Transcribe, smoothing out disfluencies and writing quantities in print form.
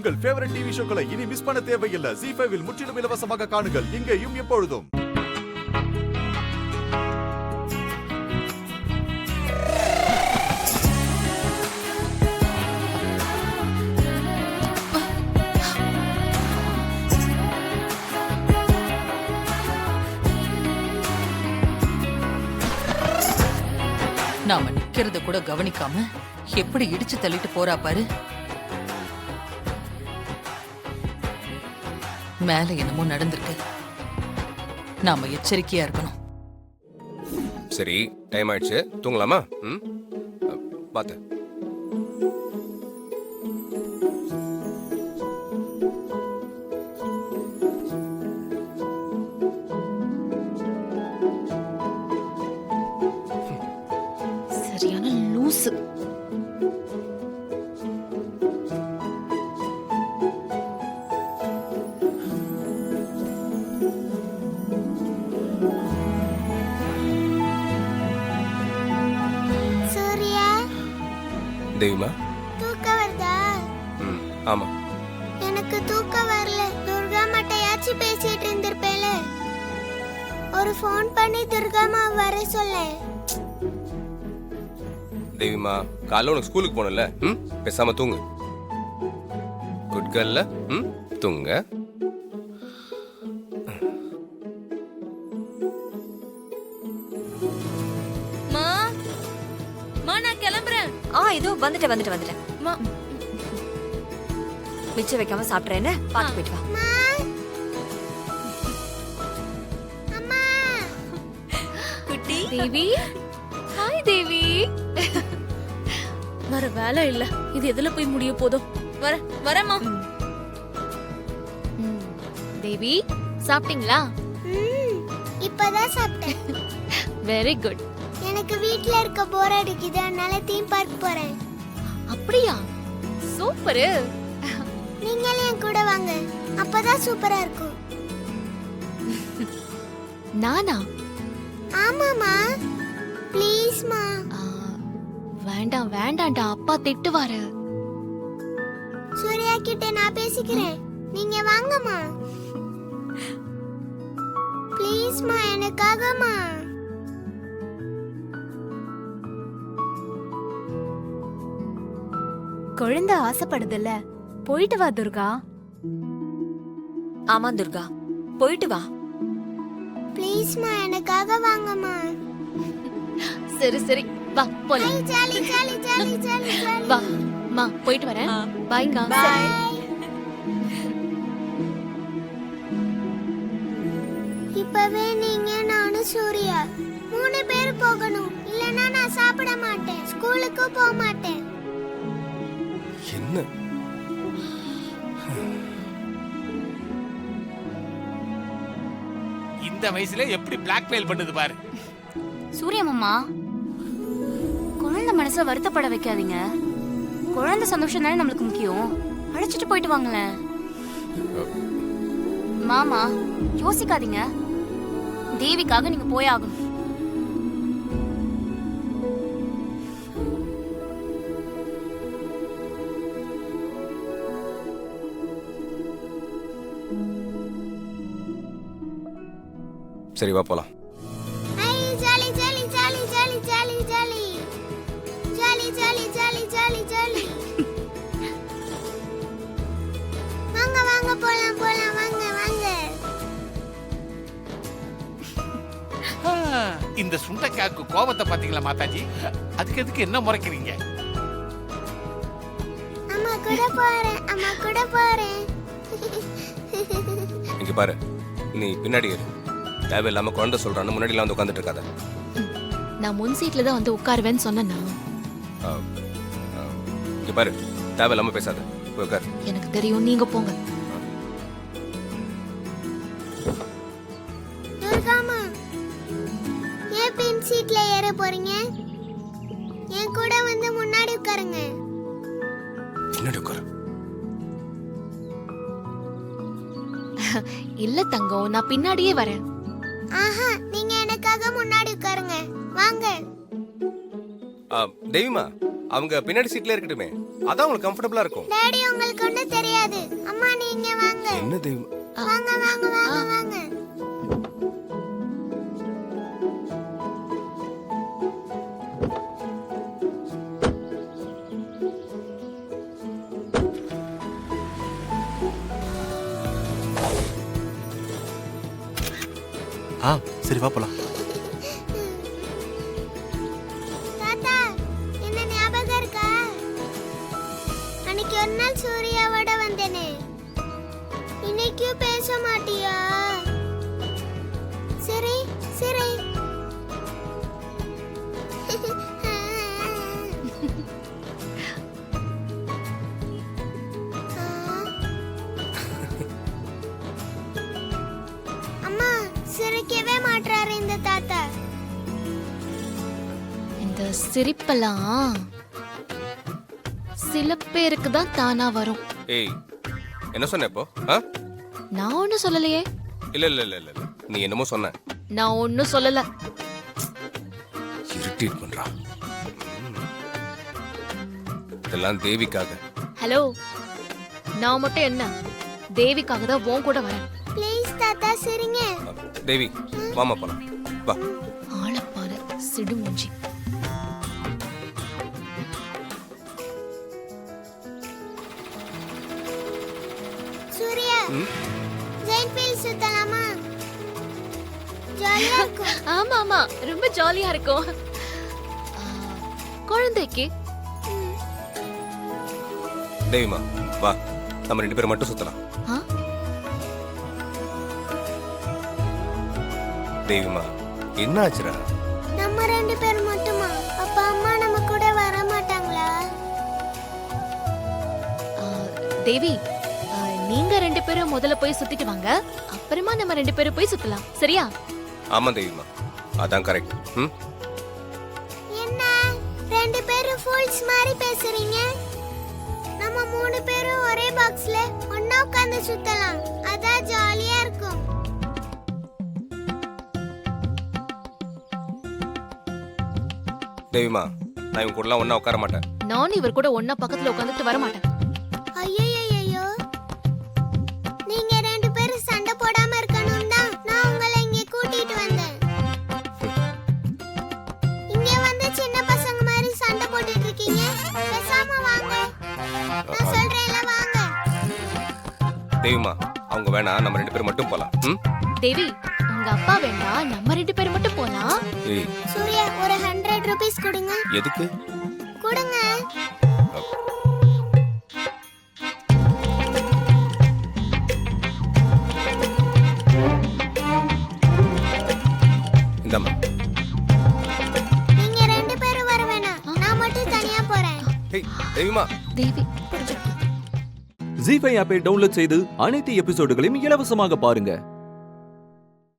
உங்கள் favourite TV ஷோக்களை இனி miss பண்ண தேவையில்லை. ZEE5 இல் முற்றிலும் இலவசமாக காணுங்கள். இங்கேயும் எப்பொழுதும். நாம நிக்கிறத கூட கவனிக்காம எப்படி இடிச்சு தள்ளிட்டு போறா பாரு. மேல என்னமோ நடந்திருக்கு. நாம எச்சரிக்கையா இருக்கணும். சரி, டைம் ஆயிடுச்சு, தூங்கலாமா? பாத்து. சரியான லூசு. சூர்யா, தேவிமா? தூக்கம் வருதா? ஆமா. எனக்கு தூக்கம் வரல. துர்கா மட்டையாச்சு பேசிட்டு இருந்திருப்பேல. ஒரு ஃபோன் பண்ணி துர்காமா வர சொல்ல. தேவிமா, காலைல உனக்கு ஸ்கூலுக்கு போனல, பேசாம தூங்கு. குட் கேர்ள்ல, தூங்க. நான் கிளம்புறேன். இதோ வந்துட்டேன். மிச்சம் வைக்காம சாப்பிட்றேன்னு பார்த்து போயிட்டு வா. அம்மா, குட்டி தேவி, ஹாய் தேவி. வர வேலை இல்ல, இது எதுல போய் முடிய போதோ. வரமா. தேவி, சாப்பிட்டீங்களா? இப்பதான் சாப்பிட்டேன். Very good. எனக்கு வீட்ல இருக்க போர் அடிக்குது, அதனால தீம் பார்க் போறேன். அப்படியா? சூப்பர். நீங்களும் என் கூட வாங்க, அப்பதான் சூப்பரா இருக்கும். நானா? ஆமாமா, ப்ளீஸ்மா. வேண்டாம்டா, அப்பா திட்டுவாரு. சூர்யா கிட்ட நான் பேசிக்கிறேன், நீங்க வாங்கம்மா. ப்ளீஸ்மா, எனக்காகமா. குழந்தை ஆசைப்படுதுல்ல, போயிட்டு வா துர்கா. ஆமா துர்கா, போயிட்டு வா. ப்ளீஸ்மா, எனக்காக வாங்கம்மா. சரி வா போலாம். Jolly jolly jolly jolly jolly. வா மா, போயிட்டு வரேன். பாய்க்கா. பை. இப்பவே நீங்க நானும் சூர்யா 3 பேர் போகணும், இல்லனா நான் சாப்பிட மாட்டேன், ஸ்கூலுக்கு போக மாட்டேன். என்ன இந்த வயசுல எப்படி பிளாக்மெயில் பண்ணுது பாரு. சூர்யா மாமா, குழந்தை மனசை வருத்தப்பட வைக்காதீங்க. குழந்தை சந்தோஷம் தானே நம்மளுக்கு முக்கியம். அழைச்சிட்டு போயிட்டு வாங்களேன். மாமா, யோசிக்காதீங்க. தேவிக்காக நீங்க போயாகணும். சரி, வா போலாம். ஐ jolly jolly jolly jolly jolly jolly jolly jolly jolly jolly jolly. வாங்க வாங்க, போலாம் போலாம், வாங்க வாங்க. இந்த சுண்டைக்காக்கு கோபத்தை பாத்தீங்களா மாதாஜி? அதுக்கு எதுக்கு என்ன முறைக்கிறீங்க? அம்மா கூட போறேன், அம்மா கூட போறேன். இங்க பாரு, நீ பின்னாடி இரு. தேவையில்லாம குழந்தை சொல்றான்னு முன்னாடிலாம் வந்து உட்காந்துட்டு இருக்காத. நான் முன் சீட்ல தான் வந்து உட்காருவேன்னு சொன்னேன்னா. இங்க பாரு, தேவையில்லாம பேசாத, போய் உட்காரு. எனக்கு தெரியும், நீங்க போங்க. துர்காமா, ஏன் பின் சீட்ல ஏற போறீங்க? என் கூட வந்து முன்னாடி உட்காருங்க. பின்னாடி உட்காரு. இல்ல தங்கம், நான் பின்னாடியே வரேன். ஆஹா, நீங்க எனக்காக முன்னாடி உட்காருங்க, வாங்க. தேவிமா, அவங்க பின்னாடி சீட்ல இருக்கட்டுமே, அதான் உங்களுக்கு கம்ஃபர்டபுளா இருக்கும். டாடி, உங்களுக்கு ஒண்ணும் தெரியாது. என்ன தெய்வம்? வாங்க வாங்க வாங்க வாங்க. சரி வா போலாம். தாத்தா என்ன ஞாபகம் இருக்கா? அன்னைக்கு ஒரு நாள் சூர்யாவோட வந்தேனே, இன்னைக்கும் பேச மாட்டியா? சரி சரி. அம்மா சிரிக்கவே மாட்டாரு இந்த தாத்தா. இந்த சிரிப்பெல்லாம் சில பேருக்கு தான் தானா வரும். ஏய் என்ன சொன்ன இப்போ? நான் ஒன்னும் சொல்லலையே. இல்ல இல்ல இல்ல இல்ல நீ என்னமோ சொன்ன. நான் ஒன்னும் சொல்லல. இரிட்டேட் பண்றா. இதெல்லாம் தேவிக்காக. ஹலோ, நான் மட்டும் என்ன தேவிக்காக தான் உன் கூட வரேன். ப்ளீஸ் தாத்தா சிரிங்க. தேவி வாமா போலாம் வா. ஆளப்பாரு சிடு மூஞ்சி. சூர்யா ஜெயின் ஃபீல் சுத்தலாமா? ஜாலியா இருக்கும். ஆமா ஆமா, ரொம்ப ஜாலியா இருக்கும். குழந்தைக்கு தேவிமா வா, நம்ம 2 பேரும் மட்டும் சுத்தலாம். ஆ? தேவிமா என்ன ஆச்சுடா? நம்ம 2 பேர் மட்டுமா? அப்பா அம்மா நம்ம கூட வர மாட்டாங்களா? தேவி, நீங்க 2 பேரும் முதல்ல போய் சுத்திட்டு வாங்க, அப்புறமா நம்ம 2 பேரும் போய் சுத்தலாம். சரியா? ஆமா தேவிமா, அதான் கரெக்ட். என்ன 2 பேரும் ஃபூல்ஸ் மாதிரி பேசுறீங்க? நம்ம 3 பேரும் ஒரே பாக்ஸ்ல ஒண்ணா உட்கார்ந்து சுத்தலாம். அதான் ஜாலியா இருக்கும். தேவிமா நான் இவங்க கூடலாம் ஒண்ணா உட்கார மாட்டேன். நானும் இவர் கூட ஒண்ணா பக்கத்துல உட்காந்துட்டு வர மாட்டேன். ஐயோ, நீங்க 2 பேரும் சண்டை போடாம இருக்கணும் தான் நான் உங்களை இங்க கூட்டிட்டு வந்தேன். இங்க வந்து சின்ன பசங்க மாதிரி சண்டை போட்டுட்டு இருக்கீங்க. பேசாம வாங்க, நான் சொல்றேன்ல வாங்க. தேவிமா அவங்க வேணா, நம்ம 2 பேரும் மட்டும் போலாம். தேவி, உங்க அப்பா வேண்டாம், நம்ம 2 பேரும் மட்டும் போலாம். ஏய் சூர்யா ஒரு 100 ரூபீஸ் கொடுங்க. எதுக்கு? கொடுங்க. இந்தாம்மா. நீங்க 2 பேரும் வர வேணாம், நான் மட்டும் தனியா போறேன். ஏய் தேவிமா. தேவி, ஜி5 ஆப்பை டவுன்லோட் செய்து அனைத்து எபிசோடுகளையும் இலவசமாக பாருங்க.